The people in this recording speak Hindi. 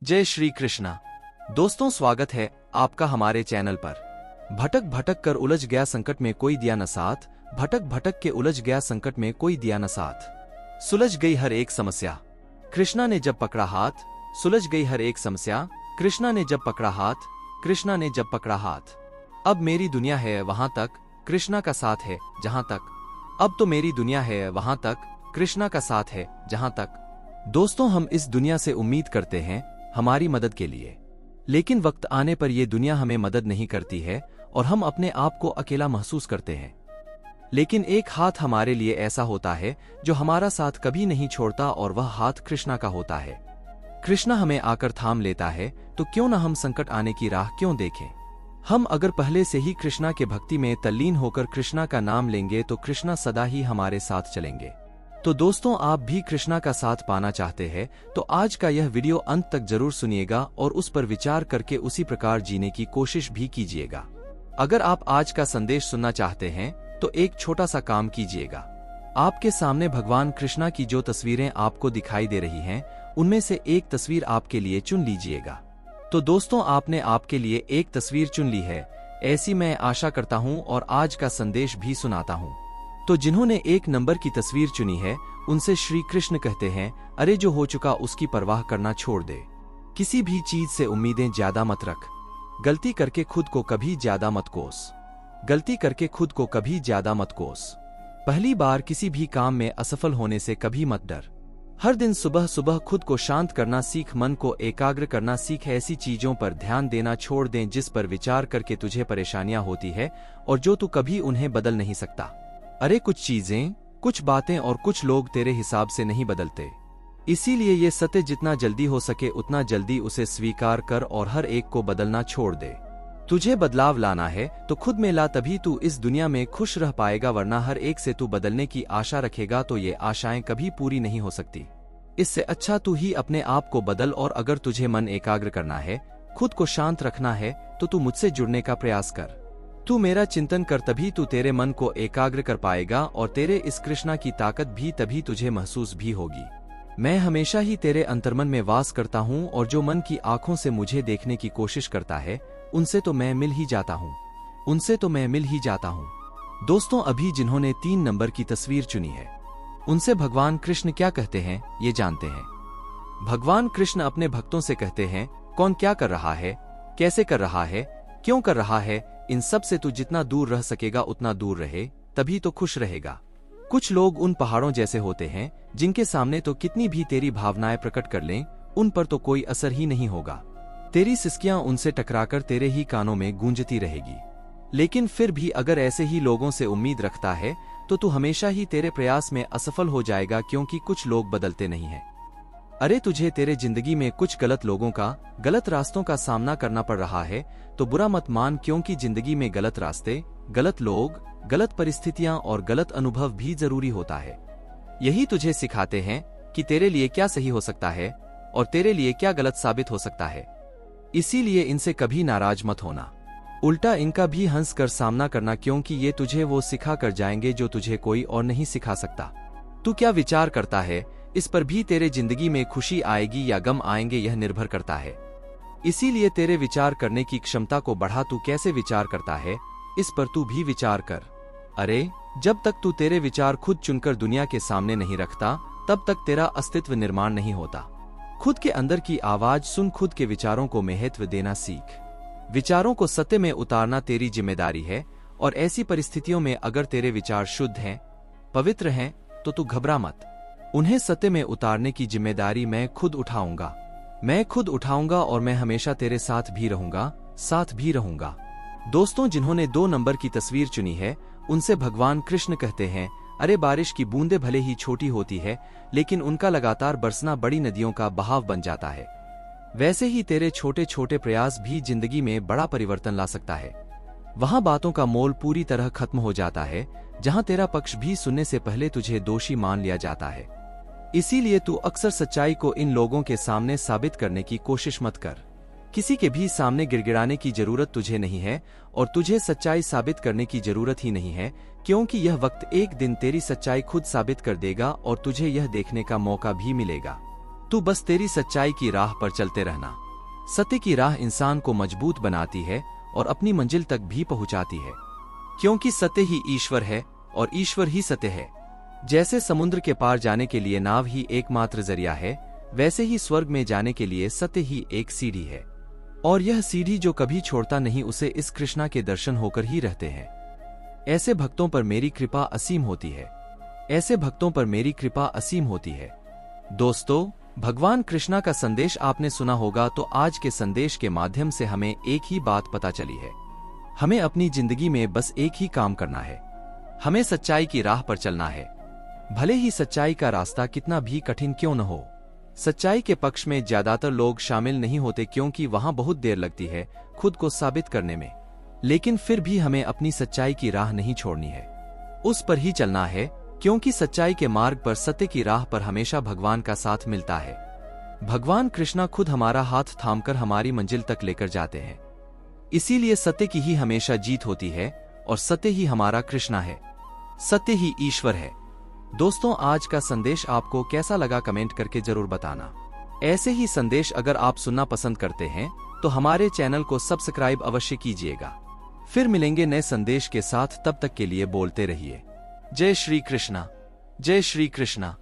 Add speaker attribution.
Speaker 1: जय श्री कृष्णा। दोस्तों, स्वागत है आपका हमारे चैनल पर। भटक भटक कर उलझ गया संकट में कोई दिया न साथ, भटक भटक के उलझ गया संकट में कोई दिया न साथ। सुलझ गई हर एक समस्या, कृष्णा ने जब पकड़ा हाथ। सुलझ गई हर एक समस्या, कृष्णा ने जब पकड़ा हाथ। कृष्णा ने जब पकड़ा हाथ। अब मेरी दुनिया है वहां तक, कृष्णा का साथ है जहां तक। अब तो मेरी दुनिया है वहां तक, कृष्णा का साथ है जहां तक। दोस्तों, हम इस दुनिया से उम्मीद करते हैं हमारी मदद के लिए, लेकिन वक्त आने पर यह दुनिया हमें मदद नहीं करती है और हम अपने आप को अकेला महसूस करते हैं। लेकिन एक हाथ हमारे लिए ऐसा होता है जो हमारा साथ कभी नहीं छोड़ता, और वह हाथ कृष्णा का होता है। कृष्णा हमें आकर थाम लेता है, तो क्यों न हम संकट आने की राह क्यों देखें। हम अगर पहले से ही कृष्णा के भक्ति में तल्लीन होकर कृष्णा का नाम लेंगे तो कृष्णा सदा ही हमारे साथ चलेंगे। तो दोस्तों, आप भी कृष्णा का साथ पाना चाहते हैं तो आज का यह वीडियो अंत तक जरूर सुनिएगा और उस पर विचार करके उसी प्रकार जीने की कोशिश भी कीजिएगा। अगर आप आज का संदेश सुनना चाहते हैं तो एक छोटा सा काम कीजिएगा। आपके सामने भगवान कृष्णा की जो तस्वीरें आपको दिखाई दे रही हैं, उनमें से एक तस्वीर आपके लिए चुन लीजिएगा। तो दोस्तों, आपने आपके लिए एक तस्वीर चुन ली है, ऐसी मैं आशा करता हूं, और आज का संदेश भी सुनाता हूं। तो जिन्होंने एक नंबर की तस्वीर चुनी है, उनसे श्री कृष्ण कहते हैं, अरे जो हो चुका उसकी परवाह करना छोड़ दे। किसी भी चीज से उम्मीदें ज्यादा मत रख। गलती करके खुद को कभी ज्यादा मत कोस। गलती करके खुद को कभी ज्यादा मत कोस। पहली बार किसी भी काम में असफल होने से कभी मत डर। हर दिन सुबह सुबह खुद को शांत करना सीख, मन को एकाग्र करना सीख। ऐसी चीजों पर ध्यान देना छोड़ दें जिस पर विचार करके तुझे परेशानियां होती है और जो तू कभी उन्हें बदल नहीं सकता। अरे कुछ चीजें, कुछ बातें और कुछ लोग तेरे हिसाब से नहीं बदलते, इसीलिए ये सत्य जितना जल्दी हो सके उतना जल्दी उसे स्वीकार कर और हर एक को बदलना छोड़ दे। तुझे बदलाव लाना है तो खुद में ला, तभी तू इस दुनिया में खुश रह पाएगा, वरना हर एक से तू बदलने की आशा रखेगा तो ये आशाएं कभी पूरी नहीं हो सकती। इससे अच्छा तू ही अपने आप को बदल, और अगर तुझे मन एकाग्र करना है, खुद को शांत रखना है, तो तू मुझसे जुड़ने का प्रयास कर। तू मेरा चिंतन कर, तभी तू तेरे मन को एकाग्र कर पाएगा और तेरे इस कृष्णा की ताकत भी तभी तुझे महसूस भी होगी। मैं हमेशा ही तेरे अंतर्मन में वास करता हूँ, और जो मन की आंखों से मुझे देखने की कोशिश करता है उनसे तो मैं मिल ही जाता हूँ, उनसे तो मैं मिल ही जाता हूँ। दोस्तों, अभी जिन्होंने 3 नंबर की तस्वीर चुनी है, उनसे भगवान कृष्ण क्या कहते हैं ये जानते हैं। भगवान कृष्ण अपने भक्तों से कहते हैं, कौन क्या कर रहा है, कैसे कर रहा है, क्यों कर रहा है, इन सब से तू जितना दूर रह सकेगा उतना दूर रहे, तभी तो खुश रहेगा। कुछ लोग उन पहाड़ों जैसे होते हैं जिनके सामने तो कितनी भी तेरी भावनाएं प्रकट कर लें, उन पर तो कोई असर ही नहीं होगा। तेरी सिसकियां उनसे टकराकर तेरे ही कानों में गूंजती रहेगी। लेकिन फिर भी अगर ऐसे ही लोगों से उम्मीद रखता है तो तू हमेशा ही तेरे प्रयास में असफल हो जाएगा, क्योंकि कुछ लोग बदलते नहीं हैं। अरे तुझे तेरे जिंदगी में कुछ गलत लोगों का, गलत रास्तों का सामना करना पड़ रहा है तो बुरा मत मान, क्योंकि जिंदगी में गलत रास्ते, गलत लोग, गलत परिस्थितियां और गलत अनुभव भी जरूरी होता है। यही तुझे सिखाते हैं कि तेरे लिए क्या सही हो सकता है और तेरे लिए क्या गलत साबित हो सकता है। इसीलिए इनसे कभी नाराज मत होना, उल्टा इनका भी हंस कर सामना करना, क्योंकि ये तुझे वो सिखा कर जाएंगे जो तुझे कोई और नहीं सिखा सकता। तू क्या विचार करता है, इस पर भी तेरे जिंदगी में खुशी आएगी या गम आएंगे यह निर्भर करता है। इसीलिए तेरे विचार करने की क्षमता को बढ़ा। तू कैसे विचार करता है, इस पर तू भी विचार कर। अरे जब तक तू तेरे विचार खुद चुनकर दुनिया के सामने नहीं रखता, तब तक तेरा अस्तित्व निर्माण नहीं होता। खुद के अंदर की आवाज सुन, खुद के विचारों को महत्व देना सीख। विचारों को सत्य में उतारना तेरी जिम्मेदारी है, और ऐसी परिस्थितियों में अगर तेरे विचार शुद्ध हैं, पवित्र हैं, तो तू घबरा मत। उन्हें सत्य में उतारने की जिम्मेदारी मैं खुद उठाऊंगा, मैं खुद उठाऊंगा, और मैं हमेशा तेरे साथ भी रहूंगा, साथ भी रहूंगा। दोस्तों, जिन्होंने 2 नंबर की तस्वीर चुनी है, उनसे भगवान कृष्ण कहते हैं, अरे बारिश की बूंदें भले ही छोटी होती है, लेकिन उनका लगातार बरसना बड़ी नदियों का बहाव बन जाता है। वैसे ही तेरे छोटे छोटे प्रयास भी जिंदगी में बड़ा परिवर्तन ला सकता है। वहां बातों का मोल पूरी तरह खत्म हो जाता है जहां तेरा पक्ष भी सुनने से पहले तुझे दोषी मान लिया जाता है। इसीलिए तू अक्सर सच्चाई को इन लोगों के सामने साबित करने की कोशिश मत कर। किसी के भी सामने गिड़गिड़ाने की जरूरत तुझे नहीं है, और तुझे सच्चाई साबित करने की जरूरत ही नहीं है, क्योंकि यह वक्त एक दिन तेरी सच्चाई खुद साबित कर देगा और तुझे यह देखने का मौका भी मिलेगा तू बस तेरी सच्चाई की राह पर चलते रहना। सत्य की राह इंसान को मजबूत बनाती है और अपनी मंजिल तक भी पहुंचाती है, क्योंकि सत्य ही ईश्वर है और ईश्वर ही सत्य है। जैसे समुद्र के पार जाने के लिए नाव ही एकमात्र जरिया है, वैसे ही स्वर्ग में जाने के लिए सत्य ही एक सीढ़ी है। और यह सीढ़ी जो कभी छोड़ता नहीं, उसे इस कृष्णा के दर्शन होकर ही रहते हैं। ऐसे भक्तों पर मेरी कृपा असीम होती है। ऐसे भक्तों पर मेरी कृपा असीम होती है। दोस्तों, भगवान कृष्णा का संदेश आपने सुना होगा, तो आज के संदेश के माध्यम से हमें एक ही बात पता चली है। हमें अपनी जिंदगी में बस एक ही काम करना है। हमें सच्चाई की राह पर चलना है, भले ही सच्चाई का रास्ता कितना भी कठिन क्यों न हो। सच्चाई के पक्ष में ज्यादातर लोग शामिल नहीं होते, क्योंकि वहां बहुत देर लगती है खुद को साबित करने में। लेकिन फिर भी हमें अपनी सच्चाई की राह नहीं छोड़नी है, उस पर ही चलना है, क्योंकि सच्चाई के मार्ग पर, सत्य की राह पर हमेशा भगवान का साथ मिलता है। भगवान कृष्णा खुद हमारा हाथ थामकर हमारी मंजिल तक लेकर जाते हैं। इसीलिए सत्य की ही हमेशा जीत होती है और सत्य ही हमारा कृष्णा है, सत्य ही ईश्वर है। दोस्तों, आज का संदेश आपको कैसा लगा कमेंट करके जरूर बताना। ऐसे ही संदेश अगर आप सुनना पसंद करते हैं तो हमारे चैनल को सब्सक्राइब अवश्य कीजिएगा। फिर मिलेंगे नए संदेश के साथ, तब तक के लिए बोलते रहिए जय श्री कृष्णा, जय श्री कृष्णा।